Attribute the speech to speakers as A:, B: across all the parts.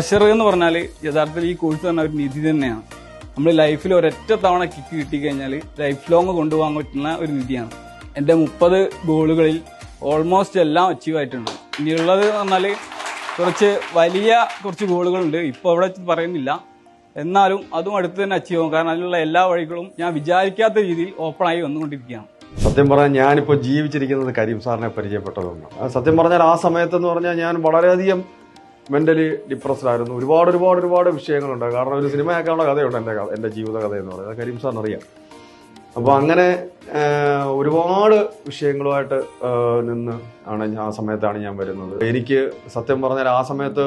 A: Pressure എന്ന് പറഞ്ഞാൽ യഥാർത്ഥത്തിൽ ഈ കോഴ്സ് പറഞ്ഞ ഒരു നിധി തന്നെയാണ്. നമ്മൾ ലൈഫിൽ ഒരൊറ്റ തവണ കിക്ക് കിട്ടിക്കഴിഞ്ഞാൽ ലൈഫ് ലോങ് കൊണ്ടുപോകാൻ പറ്റുന്ന ഒരു നിധിയാണ്. എൻ്റെ 30 ഗോളുകളിൽ ഓൾമോസ്റ്റ് എല്ലാം അച്ചീവ് ആയിട്ടുണ്ട്. ഇനിയുള്ളത് എന്ന് പറഞ്ഞാൽ കുറച്ച് ഗോളുകളുണ്ട്, ഇപ്പോൾ അവിടെ പറയുന്നില്ല. എന്നാലും അതും അടുത്ത് തന്നെ അച്ചീവ് ആകും. കാരണം അതിലുള്ള എല്ലാ വഴികളും ഞാൻ വിചാരിക്കാത്ത രീതിയിൽ ഓപ്പണായി വന്നുകൊണ്ടിരിക്കുകയാണ്.
B: സത്യം പറഞ്ഞാൽ ഞാനിപ്പോൾ ജീവിച്ചിരിക്കുന്നത് കരീം സാറിനെ പരിചയപ്പെട്ടതുകൊണ്ടാണ്. സത്യം പറഞ്ഞാൽ ആ സമയത്തെന്ന് പറഞ്ഞാൽ ഞാൻ വളരെയധികം മെൻ്റലി ഡിപ്രസ്ഡ് ആയിരുന്നു. ഒരുപാട് വിഷയങ്ങളുണ്ട്. കാരണം ഒരു സിനിമയാക്കാനുള്ള കഥയുണ്ട് എൻ്റെ ജീവിത കഥ എന്ന് പറയുന്നത്. കരീം സാറിന് അറിയാം. അപ്പോൾ അങ്ങനെ ഒരുപാട് വിഷയങ്ങളുമായിട്ട് നിന്ന് ആണ് ആ സമയത്താണ് ഞാൻ വരുന്നത്. എനിക്ക് സത്യം പറഞ്ഞാൽ ആ സമയത്ത്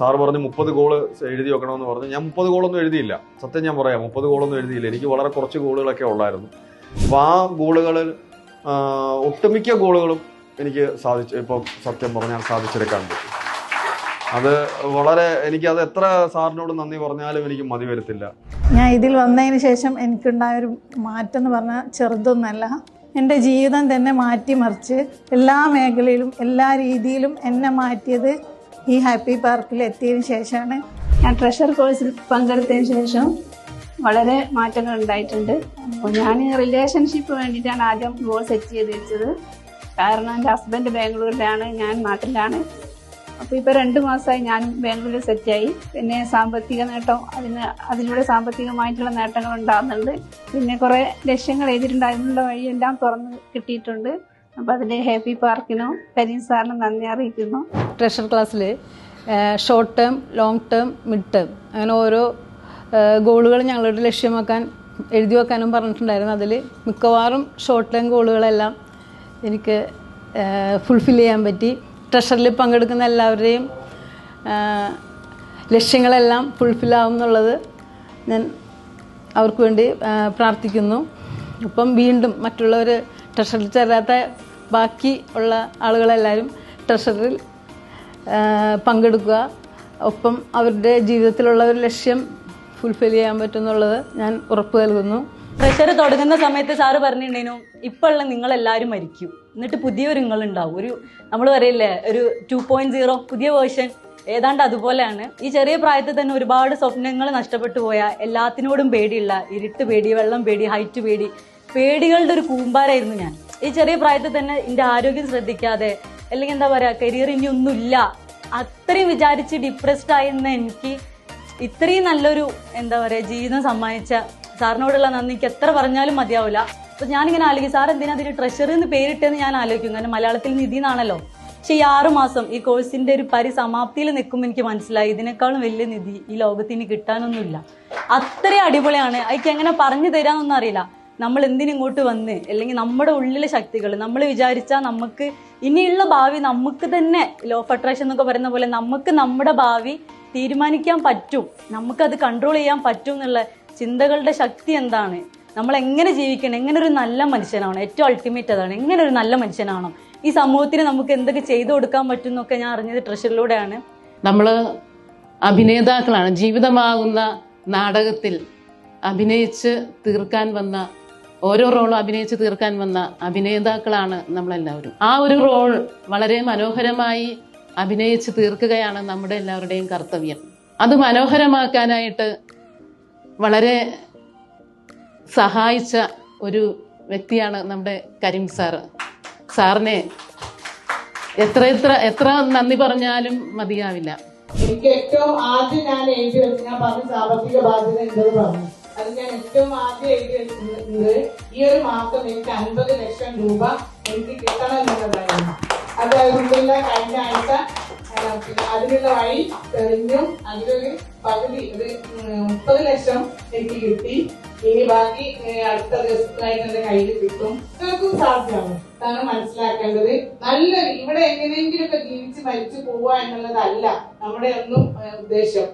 B: സാറ് പറഞ്ഞ് 30 ഗോള് എഴുതി വെക്കണമെന്ന് പറഞ്ഞു. ഞാൻ 30 ഗോളൊന്നും എഴുതിയില്ല. സത്യം ഞാൻ പറയാം, 30 ഗോളൊന്നും എഴുതിയില്ല. എനിക്ക് വളരെ കുറച്ച് ഗോളുകളൊക്കെ ഉള്ളായിരുന്നു. അപ്പോൾ ആ ഗോളുകളിൽ ഒട്ടുമിക്ക ഗോളുകളും എനിക്ക് ഇപ്പം സത്യം പറഞ്ഞാൽ സാധിച്ചെടുക്കാൻ പറ്റും. അത് എനിക്കത് എത്ര സാറിനോട് നന്ദി പറഞ്ഞാലും എനിക്ക് മതി വരത്തില്ല.
C: ഞാൻ ഇതിൽ വന്നതിന് ശേഷം എനിക്കുണ്ടായൊരു മാറ്റം എന്ന് പറഞ്ഞാൽ ചെറുതൊന്നല്ല. എൻ്റെ ജീവിതം തന്നെ മാറ്റിമറിച്ച് എല്ലാ മേഖലയിലും എല്ലാ രീതിയിലും എന്നെ മാറ്റിയത് ഈ ഹാപ്പി പാർക്കിൽ എത്തിയതിന് ശേഷമാണ്.
D: ഞാൻ ട്രഷർ കോഴ്സിൽ പങ്കെടുത്തതിന് ശേഷം വളരെ മാറ്റങ്ങൾ ഉണ്ടായിട്ടുണ്ട്. അപ്പോൾ ഞാൻ റിലേഷൻഷിപ്പ് വേണ്ടിയിട്ടാണ് ആദ്യം ഗോൾ സെറ്റ് ചെയ്ത് വെച്ചത്. കാരണം എൻ്റെ ഹസ്ബൻഡ് ബാംഗ്ലൂരിലാണ്, ഞാൻ നാട്ടിലാണ്. അപ്പോൾ ഇപ്പോൾ 2 മാസമായി ഞാൻ ബാംഗ്ലൂരിൽ സെറ്റായി. പിന്നെ സാമ്പത്തിക നേട്ടം, അതിലൂടെ സാമ്പത്തികമായിട്ടുള്ള നേട്ടങ്ങൾ ഉണ്ടാകുന്നുണ്ട്. പിന്നെ കുറേ ലക്ഷ്യങ്ങൾ എഴുതിയിട്ടുണ്ടായിരുന്നുള്ള വഴിയെല്ലാം തുറന്ന് കിട്ടിയിട്ടുണ്ട്. അപ്പോൾ അതിൻ്റെ ഹാപ്പി പാർക്കിനും കരീം സാറിനും നന്ദി അറിയിക്കുന്നു.
E: ട്രഷർ ക്ലാസ്സിൽ short term, long term, mid term അങ്ങനെ ഓരോ ഗോളുകൾ ഞങ്ങളുടെ ലക്ഷ്യമാക്കാൻ എഴുതി വെക്കാനും പറഞ്ഞിട്ടുണ്ടായിരുന്നു. അതിൽ മിക്കവാറും ഷോർട്ട് ടേം ഗോളുകളെല്ലാം എനിക്ക് ഫുൾഫിൽ ചെയ്യാൻ പറ്റി. ട്രഷറിൽ പങ്കെടുക്കുന്ന എല്ലാവരുടെയും ലക്ഷ്യങ്ങളെല്ലാം ഫുൾഫില്ലാവും എന്നുള്ളത് ഞാൻ അവർക്ക് വേണ്ടി പ്രാർത്ഥിക്കുന്നു. ഇപ്പം വീണ്ടും മറ്റുള്ളവർ ട്രഷറിൽ ചേരാത്ത ബാക്കി ഉള്ള ആളുകളെല്ലാവരും ട്രഷറിൽ പങ്കെടുക്കുക. ഒപ്പം അവരുടെ ജീവിതത്തിലുള്ള ഒരു ലക്ഷ്യം ഫുൾഫിൽ ചെയ്യാൻ പറ്റുമെന്നുള്ളത് ഞാൻ ഉറപ്പ് നൽകുന്നു.
F: ട്രഷർ തുടങ്ങുന്ന സമയത്ത് സാറ് പറഞ്ഞിട്ടുണ്ടേനു, ഇപ്പോഴുള്ള നിങ്ങളെല്ലാവരും മരിക്കും, എന്നിട്ട് പുതിയൊരു നിങ്ങളുണ്ടാവും. നമ്മൾ പറയില്ലേ, ഒരു 2.0 പുതിയ വേർഷൻ, ഏതാണ്ട് അതുപോലെയാണ്. ഈ ചെറിയ പ്രായത്തിൽ തന്നെ ഒരുപാട് സ്വപ്നങ്ങൾ നഷ്ടപ്പെട്ടു പോയ, എല്ലാത്തിനോടും പേടിയുള്ള, ഇരുട്ട് പേടി, വെള്ളം പേടി, ഹൈറ്റ് പേടി, പേടികളുടെ ഒരു കൂമ്പാരായിരുന്നു ഞാൻ. ഈ ചെറിയ പ്രായത്തിൽ തന്നെ എൻ്റെ ആരോഗ്യം ശ്രദ്ധിക്കാതെ, അല്ലെങ്കിൽ എന്താ പറയുക, കരിയർ ഇനി ഒന്നുമില്ല, അത്രയും വിചാരിച്ച് ഡിപ്രസ്ഡ് ആയിരുന്ന എനിക്ക് ഇത്രയും നല്ലൊരു എന്താ പറയുക ജീവിതം സമ്മാനിച്ച സാറിനോടുള്ള നന്ദി എനിക്ക് എത്ര പറഞ്ഞാലും മതിയാവില്ല. അപ്പോൾ ഞാനിങ്ങനെ ആലോചിക്കും, സാർ എന്തിനാ അതിന് ട്രഷർ എന്ന് പേരിട്ടെന്ന് ഞാൻ ആലോചിക്കും. കാരണം മലയാളത്തിൽ നിധി എന്നാണല്ലോ. പക്ഷെ ഈ 6 മാസം ഈ കോഴ്സിന്റെ ഒരു പരിസമാപ്തിയിൽ നിൽക്കുമ്പോൾ എനിക്ക് മനസ്സിലായി, ഇതിനേക്കാളും വലിയ നിധി ഈ ലോകത്ത് ഇനി കിട്ടാനൊന്നുമില്ല. അത്രയും അടിപൊളിയാണ്. അതിക്ക് എങ്ങനെ പറഞ്ഞു തരാമെന്നൊന്നും അറിയില്ല. നമ്മൾ എന്തിനിങ്ങോട്ട് വന്ന്, അല്ലെങ്കിൽ നമ്മുടെ ഉള്ളിലെ ശക്തികൾ നമ്മൾ വിചാരിച്ചാൽ നമുക്ക് ഇനിയുള്ള ഭാവി നമുക്ക് തന്നെ, ലോ ഓഫ് അട്രാക്ഷൻ എന്നൊക്കെ പറയുന്ന പോലെ നമുക്ക് നമ്മുടെ ഭാവി തീരുമാനിക്കാൻ പറ്റും, നമുക്കത് കൺട്രോൾ ചെയ്യാൻ പറ്റും എന്നുള്ള ചിന്തകളുടെ ശക്തി എന്താണ്, നമ്മൾ എങ്ങനെ ജീവിക്കണം, എങ്ങനെ ഒരു നല്ല മനുഷ്യനാണ്, ഏറ്റവും അൾട്ടിമേറ്റ് അതാണ്, എങ്ങനെ ഒരു നല്ല മനുഷ്യനാണോ, ഈ സമൂഹത്തിന് നമുക്ക് എന്തൊക്കെ ചെയ്തു കൊടുക്കാൻ പറ്റും എന്നൊക്കെ ഞാൻ അറിഞ്ഞത് ട്രഷറിലൂടെയാണ്.
G: നമ്മൾ അഭിനേതാക്കളാണ്. ജീവിതമാകുന്ന നാടകത്തിൽ അഭിനയിച്ച് തീർക്കാൻ വന്ന, ഓരോ റോളും അഭിനയിച്ച് തീർക്കാൻ വന്ന അഭിനേതാക്കളാണ് നമ്മളെല്ലാവരും. ആ ഒരു റോൾ വളരെ മനോഹരമായി അഭിനയിച്ച് തീർക്കുകയാണ് നമ്മുടെ എല്ലാവരുടെയും കർത്തവ്യം. അത് മനോഹരമാക്കാനായിട്ട് വളരെ സഹായിച്ച ഒരു വ്യക്തിയാണ് നമ്മുടെ കരീം സാറ്. സാറിനെ എത്ര നന്ദി പറഞ്ഞാലും മതിയാവില്ല.
H: എനിക്ക് ഏറ്റവും ആദ്യം ഞാൻ എഴുതി വെച്ച്, ഞാൻ പറഞ്ഞ സാമ്പത്തിക ബാധ്യത ഉണ്ടെന്ന് പറഞ്ഞു. അത് ഞാൻ ഏറ്റവും ആദ്യം എഴുതി വെച്ചിട്ടുണ്ട്, ഈ ഒരു മാസം എനിക്ക് 50 ലക്ഷം രൂപ എനിക്ക് കിട്ടണം എന്നുള്ളതായിരുന്നു. അത് അതിനുള്ള കഴിഞ്ഞ ആഴ്ച അതിനുള്ള വഴി തെളിഞ്ഞും അതിലൊരു പകുതി, ഒരു 30 ലക്ഷം എനിക്ക് കിട്ടി. ഇനി ബാക്കി അടുത്ത ദിവസത്തിലായിട്ട് എന്റെ കയ്യിൽ കിട്ടും. ഇതൊന്നും സാധ്യമാണ്. അതാണ് മനസ്സിലാക്കേണ്ടത്. ഇവിടെ എങ്ങനെയെങ്കിലുമൊക്കെ ജീവിച്ച് മരിച്ചു പോവുക എന്നുള്ളതല്ല നമ്മുടെ ഒന്നും ഉദ്ദേശം.